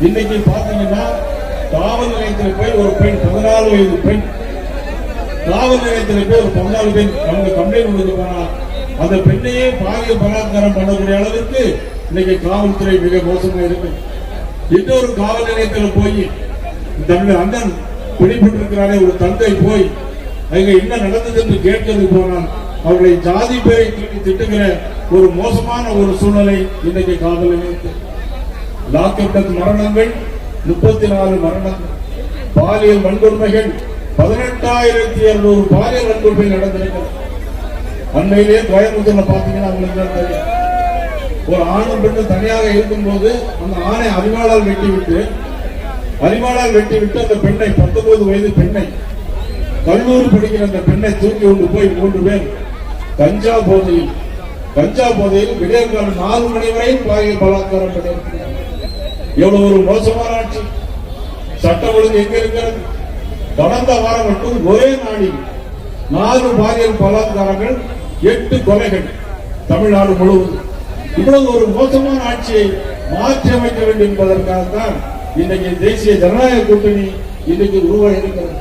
இன்னைக்கு பாத்தீங்கன்னா காவல் நிலையத்தில் போய் ஒரு பெண் 14 வயது பெண் காவல் நிலையத்தில் போய் ஒரு 14 பெண் அவங்க கம்ப்ளைண்ட் கொடுத்து போனா அந்த பெண்ணையே பாலியல் பலாத்காரம் பண்ணக்கூடிய அளவிற்கு இன்னைக்கு காவல்துறை மிக மோசமா இருக்கு. இன்னொரு காவல் நிலையத்தில் போய் தன்னுடைய அண்ணன் பிடிபட்டிருக்கிறாரே ஒரு தந்தை போய் அங்க என்ன நடந்தது என்று கேட்கிறது போனால் அவர்களை ஜாதி பேரை திட்டுகிற ஒரு மோசமான ஒரு சூழ்நிலை இன்னைக்கு காவல் நிலையத்தில். லாக்அப் மரணங்கள் 34 மரணங்கள், பாலியல் வன்கொடுமைகள் 18,200 பாலியல் வன்கொடுமை நடந்திருக்கிறது. அண்மையிலே கோயம்புத்தூர்ல பாத்தீங்கன்னா உங்களுக்கு ஒரு ஆணும் பெண்ணும் தனியாக இருக்கும் போது அந்த ஆணை அறிவாளால் வெட்டிவிட்டு அந்த பெண்ணை 19 வயது பெண்ணை கல்லூரி படிக்கிற அந்த பெண்ணை தூக்கி கொண்டு போய் 3 பேர் கஞ்சா போதையில் விடியற்கால 4 மணி வரை பாலியல் பலாத்காரம் பண்ணியிருக்கிறார். எவ்வளவு ஒரு மோசமான ஆட்சி! சட்டம் ஒழுங்கு எங்க இருக்கிறது? கடந்த வாரம் மட்டும் ஒரே நாளில் 4 பாலியல் பலாத்காரங்கள், 8 கொலைகள் தமிழ்நாடு முழுவதும். இவ்வளவு ஒரு மோசமான ஆட்சியை மாற்றி அமைக்க வேண்டும் என்பதற்காகத்தான் இன்றைக்கு தேசிய ஜனநாயக கூட்டணி இன்னைக்கு உருவாகி இருக்கிறது.